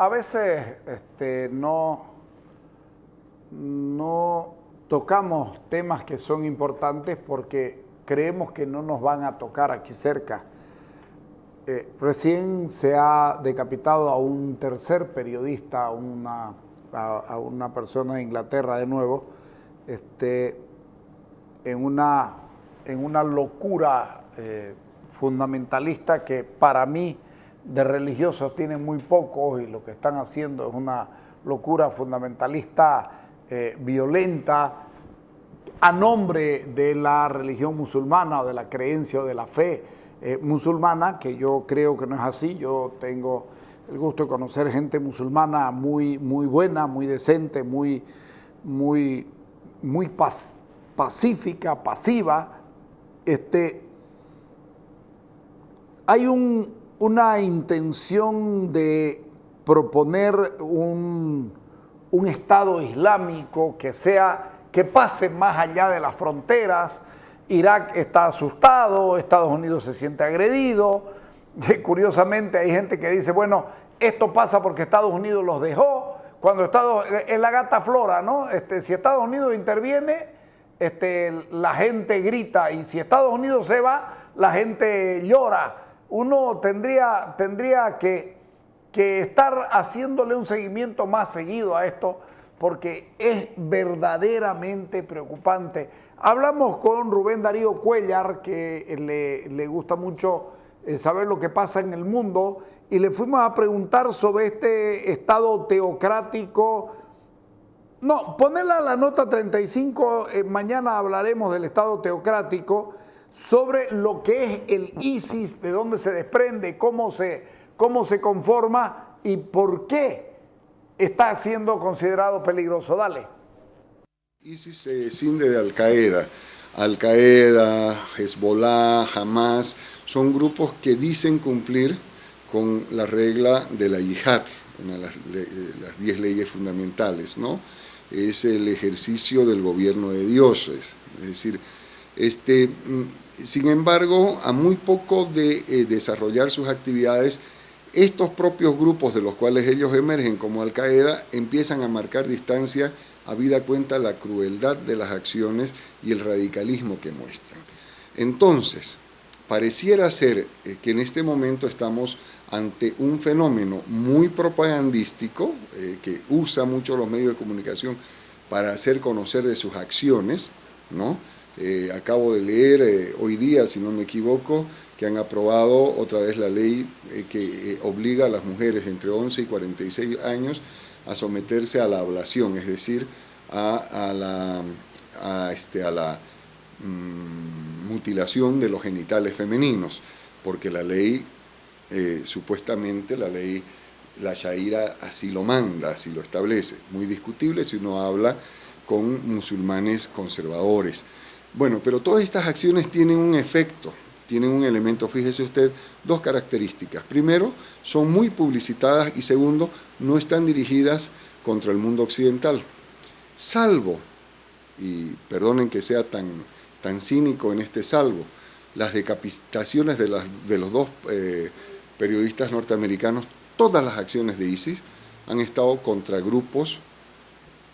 A veces no tocamos temas que son importantes porque creemos que no nos van a tocar aquí cerca. Recién se ha decapitado a un tercer periodista, a una persona de Inglaterra de nuevo, en una locura fundamentalista que para mí de religiosos tienen muy pocos, y lo que están haciendo es una locura fundamentalista violenta a nombre de la religión musulmana o de la creencia o de la fe musulmana, que yo creo que no es así. Yo tengo el gusto de conocer gente musulmana muy, muy buena, muy decente, muy pacífica, pasiva. Hay una intención de proponer un Estado islámico que pase más allá de las fronteras. Irak está asustado, Estados Unidos se siente agredido. Curiosamente hay gente que dice, bueno, esto pasa porque Estados Unidos los dejó. Cuando es la gata Flora, ¿no? Si Estados Unidos interviene, la gente grita, y si Estados Unidos se va, la gente llora. Uno tendría que estar haciéndole un seguimiento más seguido a esto, porque es verdaderamente preocupante. Hablamos con Rubén Darío Cuéllar, que le gusta mucho saber lo que pasa en el mundo, y le fuimos a preguntar sobre este Estado teocrático. No, ponela la nota 35, mañana hablaremos del Estado teocrático, sobre lo que es el ISIS, de dónde se desprende, cómo se conforma y por qué está siendo considerado peligroso. Dale. ISIS se desciende de Al-Qaeda. Al-Qaeda, Hezbollah, Hamas, son grupos que dicen cumplir con la regla de la yihad, una de las 10 leyes fundamentales, ¿no? Es el ejercicio del gobierno de Dios, es decir, sin embargo, a muy poco de desarrollar sus actividades, estos propios grupos de los cuales ellos emergen como Al-Qaeda empiezan a marcar distancia, habida cuenta la crueldad de las acciones y el radicalismo que muestran. Entonces, pareciera ser que en este momento estamos ante un fenómeno muy propagandístico que usa mucho los medios de comunicación para hacer conocer de sus acciones, ¿no? Acabo de leer hoy día, si no me equivoco, que han aprobado otra vez la ley que obliga a las mujeres entre 11 y 46 años a someterse a la ablación, es decir, a la mutilación de los genitales femeninos, porque la ley, supuestamente la Sharia así lo manda, así lo establece. Muy discutible si uno habla con musulmanes conservadores. Bueno, pero todas estas acciones tienen un efecto, tienen un elemento, fíjese usted, dos características. Primero, son muy publicitadas, y segundo, no están dirigidas contra el mundo occidental. Salvo, y perdonen que sea tan cínico en este salvo, las decapitaciones de los dos periodistas norteamericanos, todas las acciones de ISIS han estado contra grupos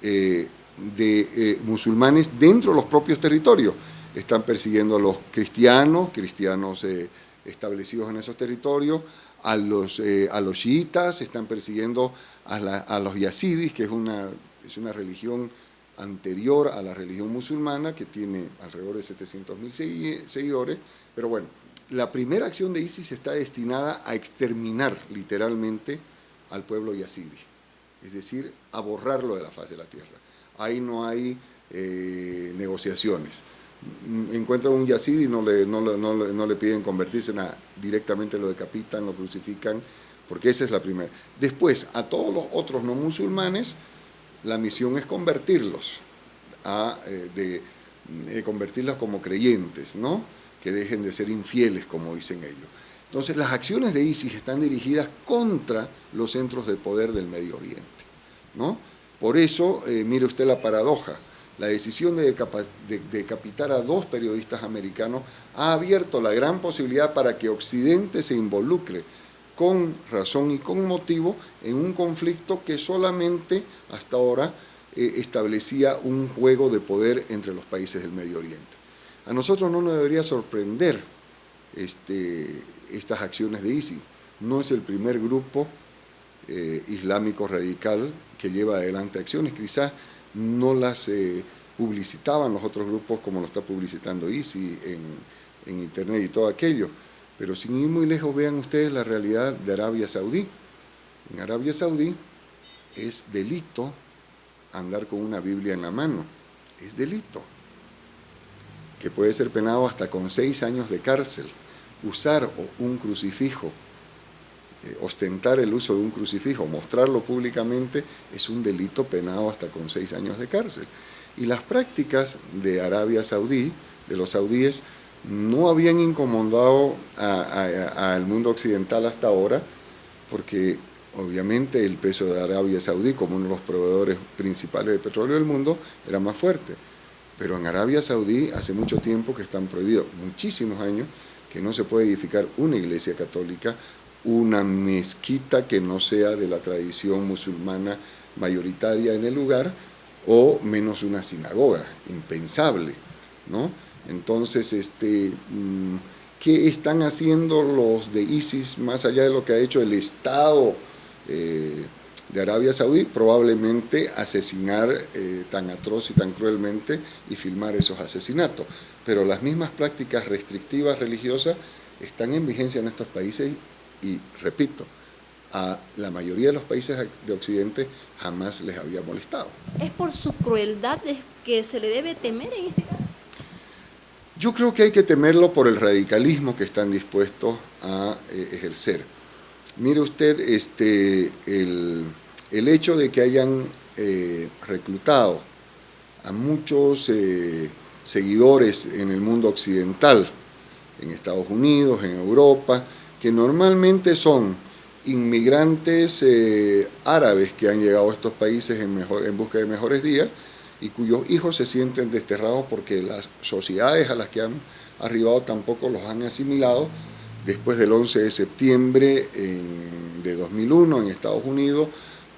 de musulmanes dentro de los propios territorios. Están persiguiendo a los cristianos establecidos en esos territorios, a los chiitas, están persiguiendo a los yazidis, que es una religión anterior a la religión musulmana, que tiene alrededor de 700.000 seguidores, pero bueno, la primera acción de ISIS está destinada a exterminar literalmente al pueblo yazidi, es decir, a borrarlo de la faz de la tierra. Ahí no hay negociaciones. Encuentran un yazidi y no le piden convertirse en nada, directamente lo decapitan, lo crucifican, porque esa es la primera. Después, a todos los otros no musulmanes, la misión es convertirlos, convertirlos como creyentes, ¿no? Que dejen de ser infieles, como dicen ellos. Entonces, las acciones de ISIS están dirigidas contra los centros de poder del Medio Oriente, ¿no? Por eso, mire usted la paradoja, la decisión de decapitar a 2 periodistas americanos ha abierto la gran posibilidad para que Occidente se involucre con razón y con motivo en un conflicto que solamente hasta ahora establecía un juego de poder entre los países del Medio Oriente. A nosotros no nos debería sorprender estas acciones de ISIS. No es el primer grupo islámico radical que lleva adelante acciones, quizás no las publicitaban los otros grupos como lo está publicitando ISIS en internet y todo aquello, pero sin ir muy lejos vean ustedes la realidad de Arabia Saudí. En Arabia Saudí es delito andar con una Biblia en la mano, es delito, que puede ser penado hasta con 6 años de cárcel. Usar un crucifijo, ostentar el uso de un crucifijo, mostrarlo públicamente, es un delito penado hasta con 6 años de cárcel. Y las prácticas de Arabia Saudí, de los saudíes, no habían incomodado al mundo occidental hasta ahora, porque obviamente el peso de Arabia Saudí, como uno de los proveedores principales de petróleo del mundo, era más fuerte. Pero en Arabia Saudí hace mucho tiempo que están prohibidos, muchísimos años, que no se puede edificar una iglesia católica, una mezquita que no sea de la tradición musulmana mayoritaria en el lugar, o menos una sinagoga, impensable, ¿no? Entonces, ¿qué están haciendo los de ISIS más allá de lo que ha hecho el Estado de Arabia Saudí? Probablemente asesinar tan atroz y tan cruelmente y filmar esos asesinatos. Pero las mismas prácticas restrictivas religiosas están en vigencia en estos países y, repito, a la mayoría de los países de Occidente jamás les había molestado. ¿Es por su crueldad que se le debe temer en este caso? Yo creo que hay que temerlo por el radicalismo que están dispuestos a ejercer. Mire usted, el hecho de que hayan reclutado a muchos seguidores en el mundo occidental, en Estados Unidos, en Europa, que normalmente son inmigrantes árabes que han llegado a estos países en busca de mejores días y cuyos hijos se sienten desterrados porque las sociedades a las que han arribado tampoco los han asimilado. Después del 11 de septiembre de 2001 en Estados Unidos,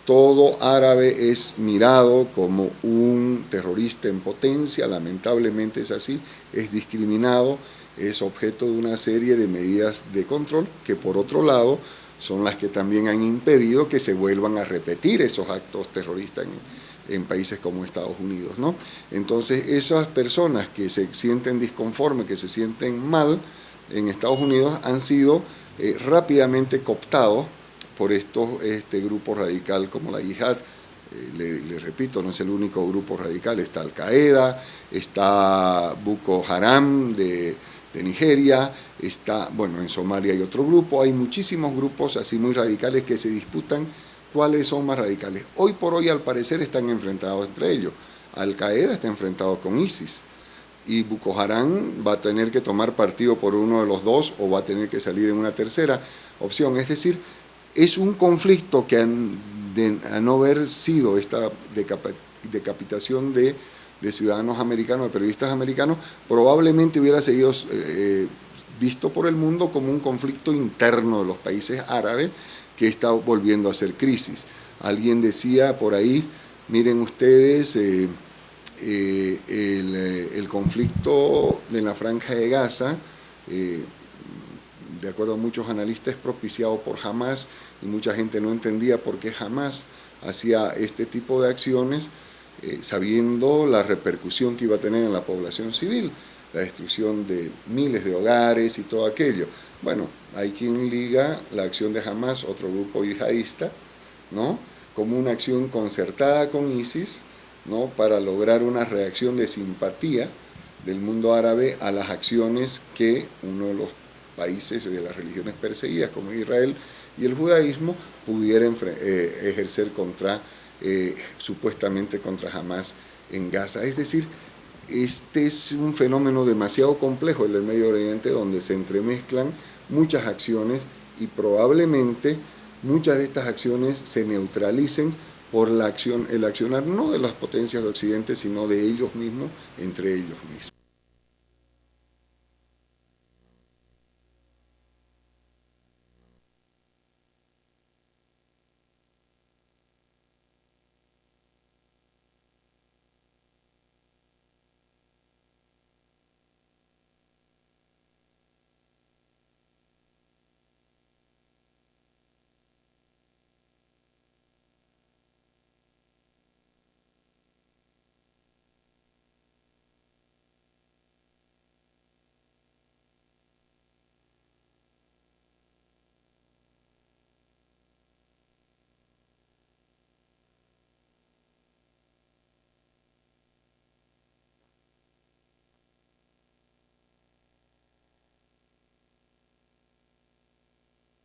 todo árabe es mirado como un terrorista en potencia, lamentablemente es así, es discriminado, es objeto de una serie de medidas de control que por otro lado son las que también han impedido que se vuelvan a repetir esos actos terroristas en países como Estados Unidos, ¿no? Entonces esas personas que se sienten disconformes, que se sienten mal en Estados Unidos han sido rápidamente cooptados por estos grupos radical como la Yihad. Le repito, no es el único grupo radical, está Al-Qaeda, está Boko Haram de Nigeria, está, bueno, en Somalia hay otro grupo, hay muchísimos grupos así muy radicales que se disputan cuáles son más radicales. Hoy por hoy al parecer están enfrentados entre ellos. Al-Qaeda está enfrentado con ISIS y Boko Haram va a tener que tomar partido por uno de los dos o va a tener que salir en una tercera opción. Es decir, es un conflicto que a no haber sido esta decapitación de ciudadanos americanos, de periodistas americanos, probablemente hubiera seguido visto por el mundo como un conflicto interno de los países árabes que está volviendo a ser crisis. Alguien decía por ahí, miren ustedes, el conflicto de la Franja de Gaza, de acuerdo a muchos analistas, es propiciado por Hamas y mucha gente no entendía por qué Hamas hacía este tipo de acciones, sabiendo la repercusión que iba a tener en la población civil, la destrucción de miles de hogares y todo aquello. Bueno, hay quien liga la acción de Hamas, otro grupo yihadista, ¿no?, como una acción concertada con ISIS, ¿no?, para lograr una reacción de simpatía del mundo árabe a las acciones que uno de los países de las religiones perseguidas, como Israel y el judaísmo, pudiera ejercer supuestamente contra Hamas en Gaza. Es decir, este es un fenómeno demasiado complejo en el Medio Oriente donde se entremezclan muchas acciones y probablemente muchas de estas acciones se neutralicen por el accionar no de las potencias de Occidente, sino de ellos mismos, entre ellos mismos.